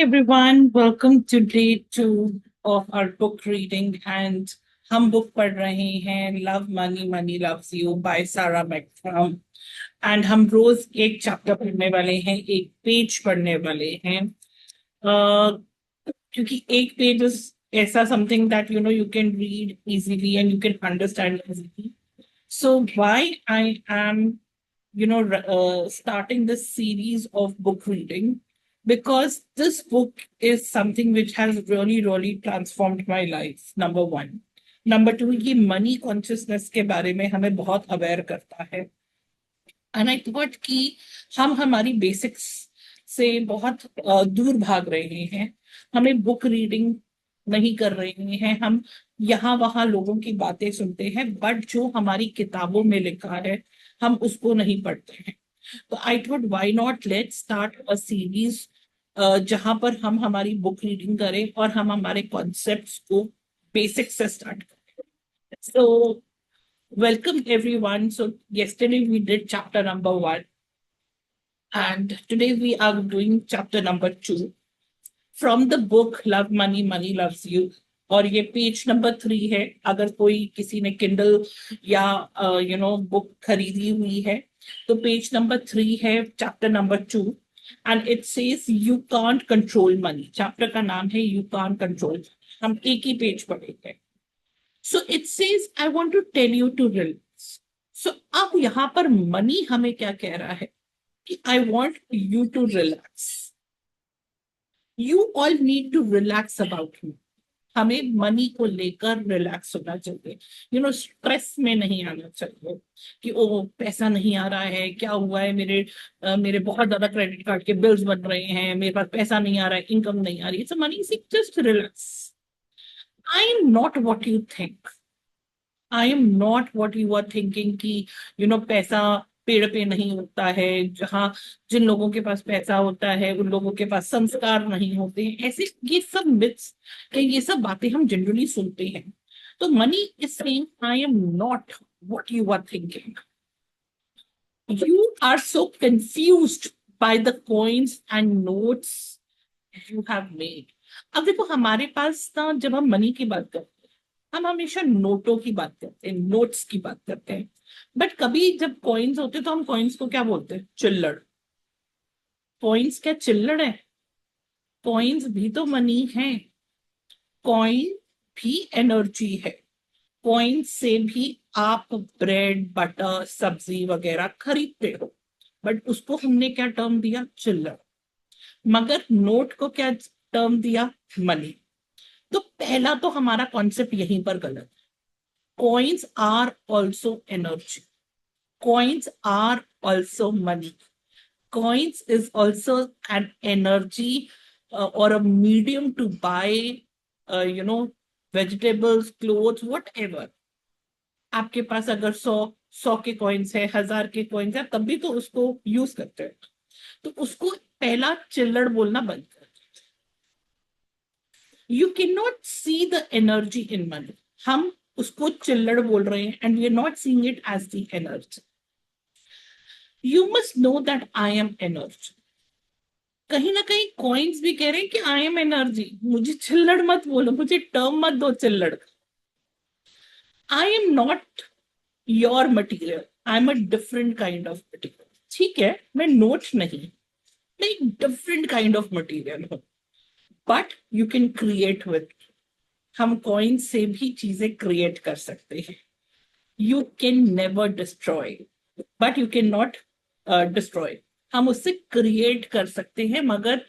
everyone, welcome to day two of our book reading and हम book पढ़ रहे हैं love money money loves you by Sarah McCrum and हम रोज एक chapter पढ़ने वाले हैं, एक पेज पढ़ने वाले हैं। क्योंकि एक पेज इज ऐसा something that you can read easily and you can understand easily. So why I am starting this series of book reading, because this book is something which has really transformed my life, number one. Number two, ये money consciousness के बारे में हमें बहुत aware करता है। And I thought कि हम हमारी बेसिक्स से बहुत दूर भाग रहे हैं। हमें बुक रीडिंग नहीं कर रहे हैं, हम यहाँ वहाँ लोगों की बातें सुनते हैं, बट जो हमारी किताबों में लिखा है हम उसको नहीं पढ़ते हैं। तो I thought why not let's start a series जहां पर हम हमारी बुक रीडिंग करें और हम हमारे कॉन्सेप्ट्स को बेसिक से स्टार्ट करें। सो welcome everyone. So yesterday we did chapter number 1 and today we are doing chapter number 2 from the book Love Money Money Loves You। और ये पेज नंबर 3 है। अगर कोई किसी ने किंडल या बुक खरीदी हुई है तो पेज नंबर 3 है, chapter number 2, and it says you can't control money. Chapter का नाम है यू कांट कंट्रोल। हम एक ही पेज पढ़ेंगे। So it says I want to tell you to relax. So अब यहां पर मनी हमें क्या कह रहा है कि I want you to relax. You all need to relax about me. हमें मनी को लेकर रिलैक्स होना चाहिए, स्ट्रेस में नहीं आना चाहिए कि ओ पैसा नहीं आ रहा है, क्या हुआ है, मेरे बहुत ज्यादा क्रेडिट कार्ड के बिल्स बन रहे हैं, मेरे पास पैसा नहीं आ रहा है, इनकम नहीं आ रही है। So money says just relax. I am not what you think. I am not what you are thinking कि पैसा पेड़ पे नहीं उगता है। जहाँ जिन लोगों के पास पैसा होता है उन लोगों के पास संस्कार नहीं होते हैं, ऐसे ये सब मिथ्स, ये सब बातें हम जनरली सुनते हैं। तो money is saying I am not what you are thinking. You are so confused by the coins and notes you have made. अब देखो, हमारे पास ना, जब हम मनी की बात करते हैं हम हमेशा नोटों की बात करते हैं, नोट्स की बात करते हैं। बट कभी जब कॉइन्स होते हैं तो हम कॉइन्स को क्या बोलते हैं? चिल्लड़। कॉइन्स क्या चिल्लड़ है? कॉइन्स भी तो मनी है। कॉइन भी एनर्जी है। कॉइन से भी आप ब्रेड बटर सब्जी वगैरह खरीदते हो, बट उसको हमने क्या टर्म दिया? चिल्लड़। मगर नोट को क्या टर्म दिया? मनी। तो पहला तो हमारा कॉन्सेप्ट यहीं पर गलत है। Coins are also energy. Coins are also money. Coins is also an energy or a medium to buy, vegetables, clothes, whatever. आपके पास अगर 100 के कॉइन्स है, 1000 के कॉइन्स है, तब भी तो उसको यूज करते हैं। तो उसको पहला चिल्लड़ बोलना बंद कर। You can not see the energy in money. हम उसको चिल्लड़ बोल रहे हैं and we are not seeing it as the energy. You must know that I am energy. कहीं ना कहीं कॉइन्स भी कह रहे हैं कि आई एम एनर्जी। मुझे चिल्लड़ मत बोलो, मुझे टर्म मत दो चिल्लड़। I am not your material, I am a different kind of material. ठीक है, मैं नोट नहीं, मैं एक डिफरेंट काइंड ऑफ मटीरियल हूं, but you can create with. हम कॉइन से भी चीजें क्रिएट कर सकते हैं। You can never destroy, but you can not destroy. हम उससे क्रिएट कर सकते हैं, मगर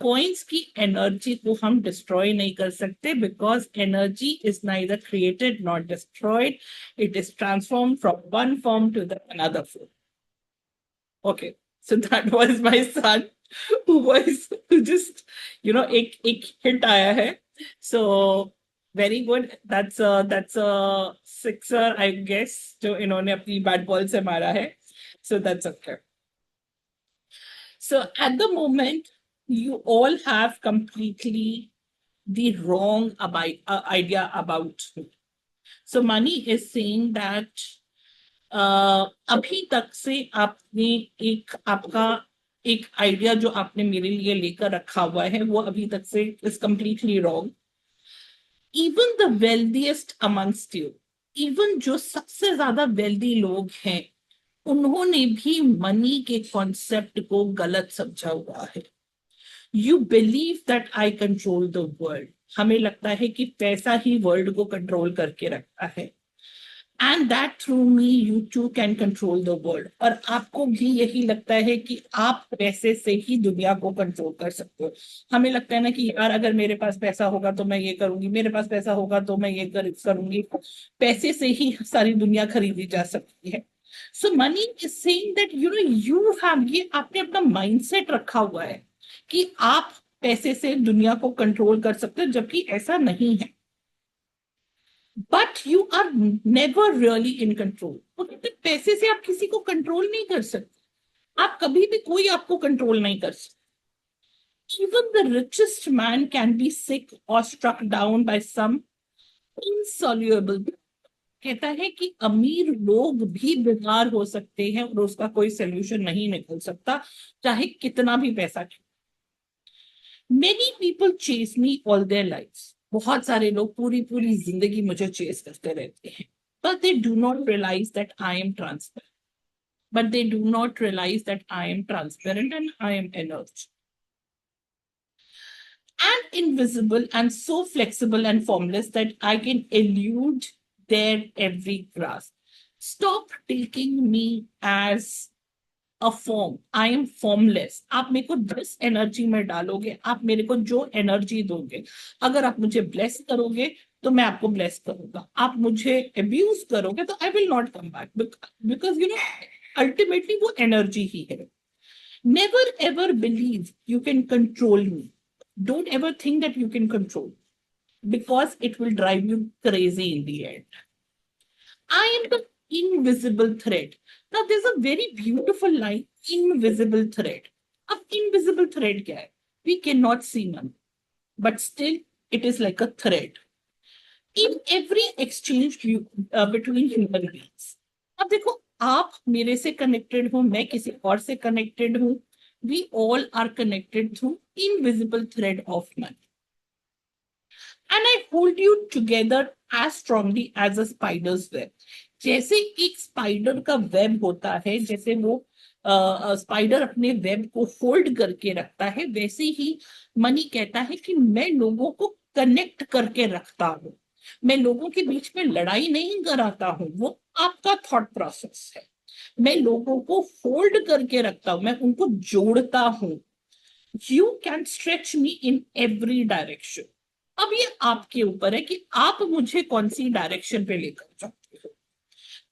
कॉइन्स की एनर्जी को हम डिस्ट्रॉय नहीं कर सकते, because energy is neither created not destroyed, it is transform from one form to the another form. Okay, so that was my son who was just एक हिंट आया है। So very good, that's a sixer I guess, जो इन्होंने अपनी bat ball से मारा है। So that's okay. So at the moment, you all have completely the wrong idea about me. So money is saying that अभी तक से आपने एक आपका एक आइडिया जो आपने मेरे लिए लेकर रखा हुआ है वो अभी तक से is completely wrong. Even the wealthiest amongst you, even जो सबसे ज्यादा वेल्दी लोग हैं, उन्होंने भी मनी के कॉन्सेप्ट को गलत समझा हुआ है। You believe that I control the world, हमें लगता है कि पैसा ही वर्ल्ड को कंट्रोल करके रखता है, and that through me you too can control the world. और आपको भी यही लगता है कि आप पैसे से ही दुनिया को कंट्रोल कर सकते हो। हमें लगता है ना कि यार अगर मेरे पास पैसा होगा तो मैं ये करूंगी, मेरे पास पैसा होगा तो मैं ये करूंगी। पैसे से ही सारी दुनिया खरीदी जा सकती है। So money is saying that you have, ये आपने अपना माइंडसेट रखा हुआ है कि आप पैसे से दुनिया को कंट्रोल कर सकते हो, जबकि ऐसा नहीं है। But you are never really in control. पैसे से आप किसी को कंट्रोल नहीं कर सकते, आप कभी भी कोई आपको कंट्रोल नहीं कर सकते। Even the richest man can be sick or struck down by some insoluble। कहता है कि अमीर लोग भी बीमार हो सकते हैं और उसका कोई सोल्यूशन नहीं निकल सकता, चाहे कितना भी पैसा। Many people chase me all their life, बहुत सारे लोग पूरी पूरी जिंदगी मुझे चेस करते रहते हैं। But they do not realize that I am transparent, but they do not realize that I am transparent and I am energy and invisible and so flexible and formless that I can elude their every grasp. Stop taking me as a form. I am formless. आप मेरे को जिस energy में डालोगे, आप मेरे को जो एनर्जी दोगे, अगर आप मुझे ब्लेस करोगे तो मैं आपको ब्लेस करूंगा, आप मुझे अब्यूज करोगे तो I will not come back, because ultimately वो एनर्जी ही है। Never ever believe you can control me. Don't ever think that you can control, because it will drive you crazy in the end. I am the invisible thread. Now there's a very beautiful line, invisible thread. अब invisible thread क्या है? We cannot see none, but still it is like a thread in every exchange between human beings. अब देखो, आप मेरे से connected हो, मैं किसी और से कनेक्टेड हूं, we all are connected through invisible thread of money, and I hold you together as strongly as a spider's web। जैसे एक स्पाइडर का वेब होता है, जैसे वो स्पाइडर अपने वेब को फोल्ड करके रखता है, वैसे ही मनी कहता है कि मैं लोगों को कनेक्ट करके रखता हूं, मैं लोगों के बीच में लड़ाई नहीं कराता हूं, वो आपका थॉट प्रोसेस है। मैं लोगों को फोल्ड करके रखता हूं, मैं उनको जोड़ता हूं। You can stretch me in every direction. अब ये आपके ऊपर है कि आप मुझे कौन सी डायरेक्शन पे लेकर जाते हो।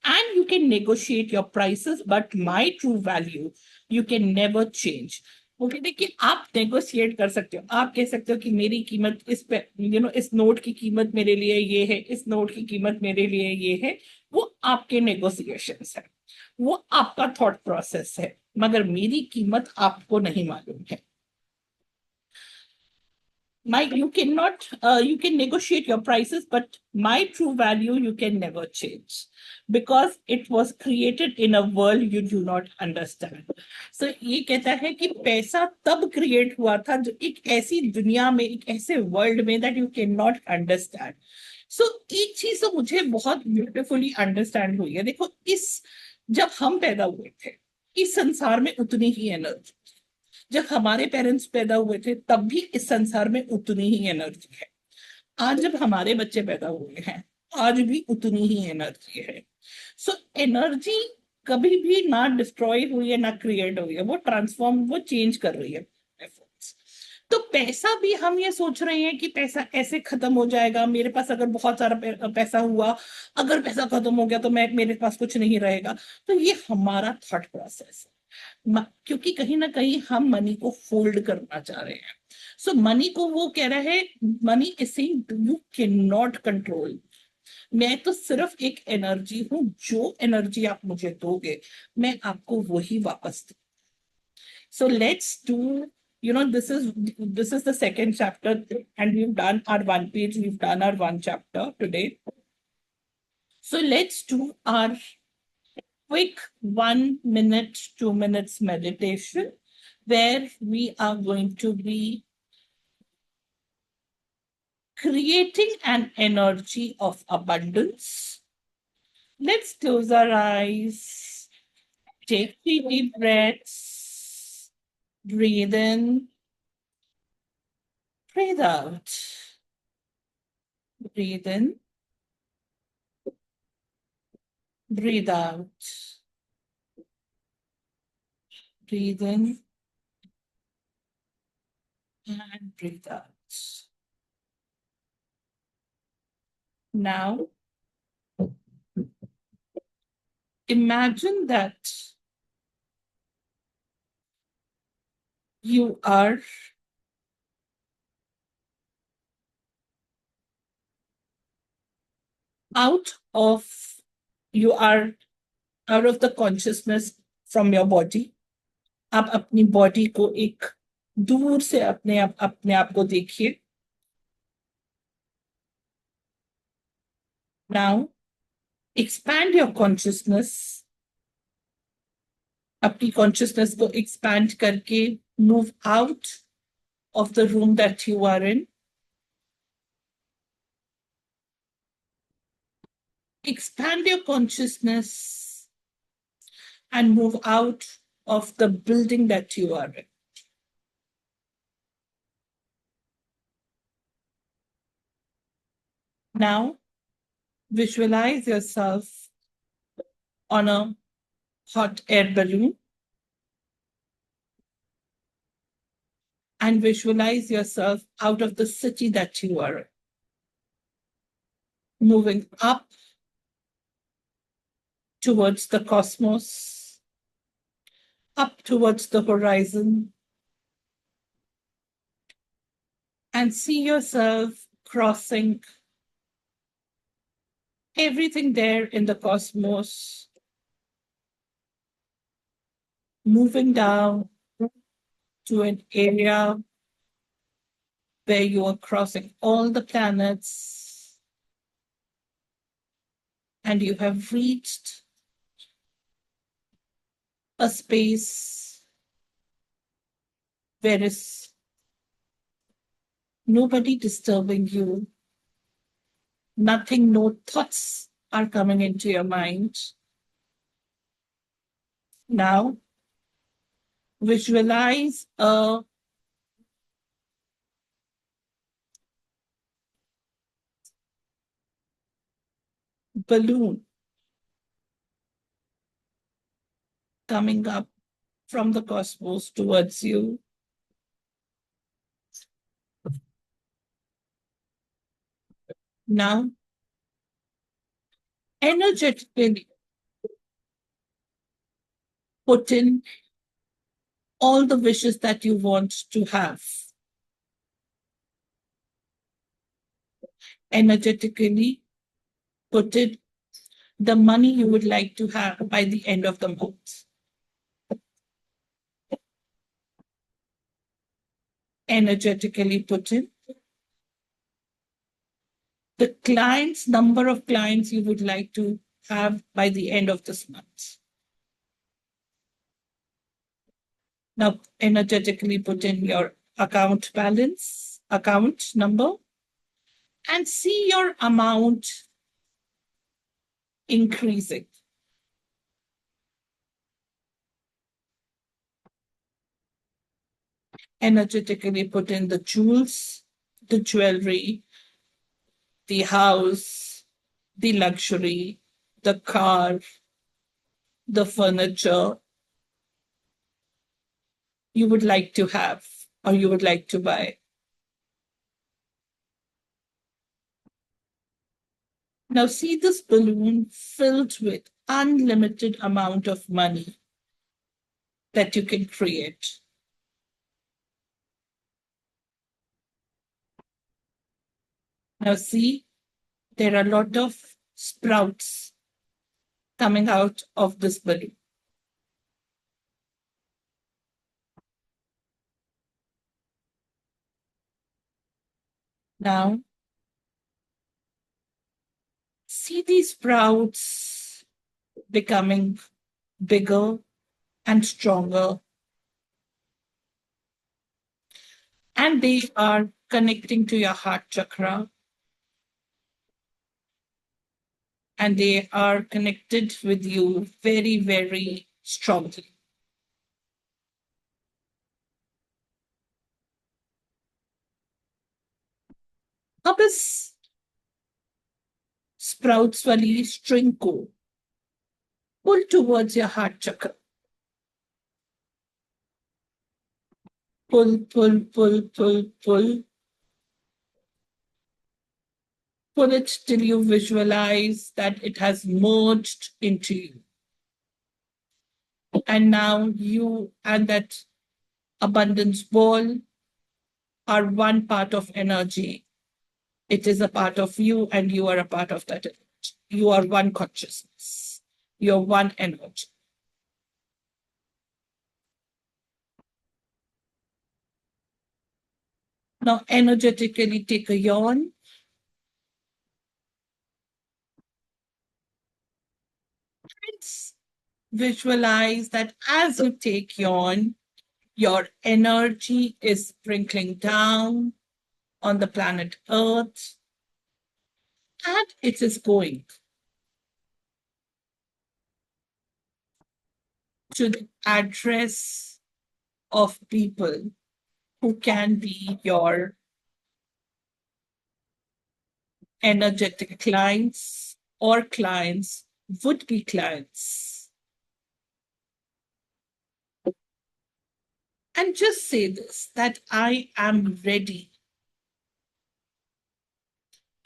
And you can negotiate your prices, but my true value you can never change. वो कहते कि आप नेगोशिएट कर सकते हो, आप कह सकते हो कि मेरी कीमत इस पे, इस नोट की कीमत मेरे लिए ये है, इस नोट की कीमत मेरे लिए ये है। वो आपके नेगोशिएशंस है, वो आपका थॉट प्रोसेस है, मगर मेरी कीमत आपको नहीं मालूम है। You cannot, you can negotiate your prices, but my true value you can never change, because it was created in a world you do not understand। So ये कहता है कि पैसा तब क्रिएट हुआ था जो एक ऐसी दुनिया में, एक ऐसे वर्ल्ड में that you cannot understand। सो एक चीज तो मुझे बहुत ब्यूटिफुली अंडरस्टैंड हुई है। देखो, जब हम पैदा हुए थे, इस संसार में उतनी ही एनर्जी, जब हमारे पेरेंट्स पैदा हुए थे तब भी इस संसार में उतनी ही एनर्जी है। आज जब हमारे बच्चे पैदा हुए हैं, आज भी उतनी ही एनर्जी है। सो एनर्जी कभी भी ना डिस्ट्रॉय हुई है ना क्रिएट हुई है, वो ट्रांसफॉर्म, वो चेंज कर रही है। तो पैसा भी हम ये सोच रहे हैं कि पैसा ऐसे खत्म हो जाएगा, मेरे पास अगर बहुत सारा पैसा हुआ, अगर पैसा खत्म हो गया तो मेरे पास कुछ नहीं रहेगा। तो ये हमारा थॉट प्रोसेस है, क्योंकि कहीं ना कहीं हम मनी को फोल्ड करना चाह रहे हैं। सो मनी को वो कह रहा है, money is saying you can not control. मैं तो सिर्फ एक एनर्जी हूं, जो एनर्जी आप मुझे दोगे मैं आपको वही वापस दूं। So let's do, this is the second chapter, and we've done our one page, we've done our one chapter today. So let's do our quick 1 minute, 2 minutes meditation. where we are going to be creating an energy of abundance. Let's close our eyes, take 3 deep breaths, breathe in, breathe out, breathe in, breathe out, breathe in, and breathe out. Now, imagine that you are out of you are out of the consciousness from your body. आप अपनी body को एक दूर से अपने आप को देखिए. Now expand your consciousness. अपनी consciousness को expand करके move out of the room that you are in. Expand your consciousness and move out of the building that you are in. Now, visualize yourself on a hot air balloon and visualize yourself out of the city that you are in, moving up towards the cosmos, up towards the horizon, and see yourself crossing everything there in the cosmos, moving down to an area where you are crossing all the planets and you have reached a space where is nobody disturbing you, nothing, no thoughts are coming into your mind. Now, visualize a balloon coming up from the cosmos towards you. Now, energetically put in all the wishes that you want to have. Energetically put in the money you would like to have by the end of the month. Energetically put in the number of clients you would like to have by the end of this month. Now, energetically put in your account balance, account number, and see your amount increasing. Energetically put in the jewels, the jewelry, the house, the luxury, the car, the furniture you would like to have or you would like to buy. Now see this balloon filled with unlimited amount of money that you can create. Now see, there are a lot of sprouts coming out of this balloon. Now, see these sprouts becoming bigger and stronger and they are connecting to your heart chakra, and they are connected with you very, very strongly. अब इस sprouts वाली string को pull towards your heart chakra. Pull, pull, pull, pull, pull. Pull it till you visualize that it has merged into you. And now you and that abundance ball are one part of energy. It is a part of you, and you are a part of that energy. You are one consciousness. You're one energy. Now, energetically take a yawn. Visualize that as you take yawn, your energy is sprinkling down on the planet Earth, and it is going to the address of people who can be your energetic clients or clients, would be clients. And just say this, that I am ready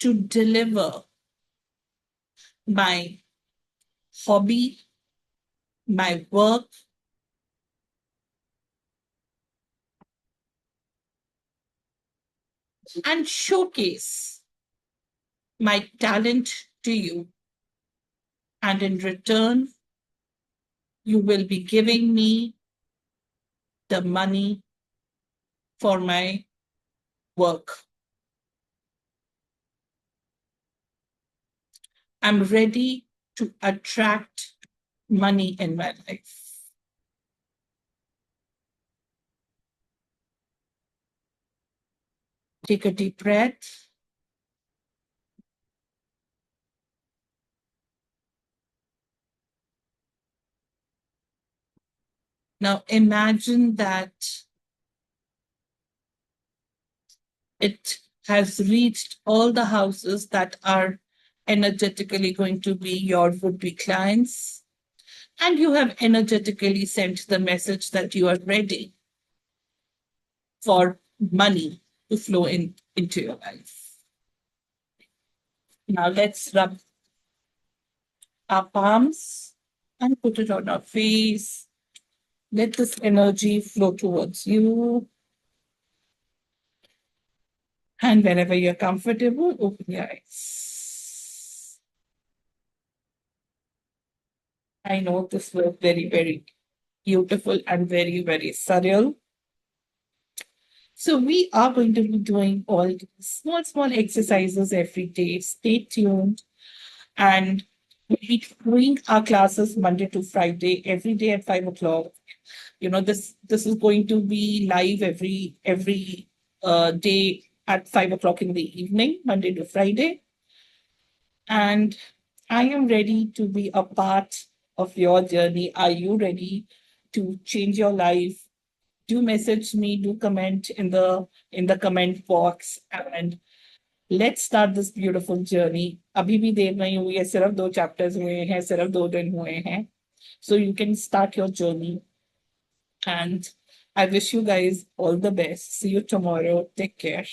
to deliver my hobby, my work, and showcase my talent to you. And in return, you will be giving me the money for my work. I'm ready to attract money in my life. Take a deep breath. Now imagine that it has reached all the houses that are energetically going to be your would-be clients, and you have energetically sent the message that you are ready for money to flow into your life. Now let's rub our palms and put it on our face. Let this energy flow towards you. And wherever you're comfortable, open your eyes. I know this was very, very beautiful and very, very surreal. So we are going to be doing all these small, small exercises every day. Stay tuned. And we'll be doing our classes Monday to Friday, every day at 5 o'clock. You know, this is going to be live every day at 5 o'clock in the evening, Monday to Friday. And I am ready to be a part of your journey. Are you ready to change your life? Do message me, do comment in the comment box, and let's start this beautiful journey. अभी भी देर नहीं हुई है, सिर्फ 2 chapters हुए हैं, सिर्फ 2 दिन हुए हैं. So you can start your journey. And I wish you guys all the best. See you tomorrow. Take care.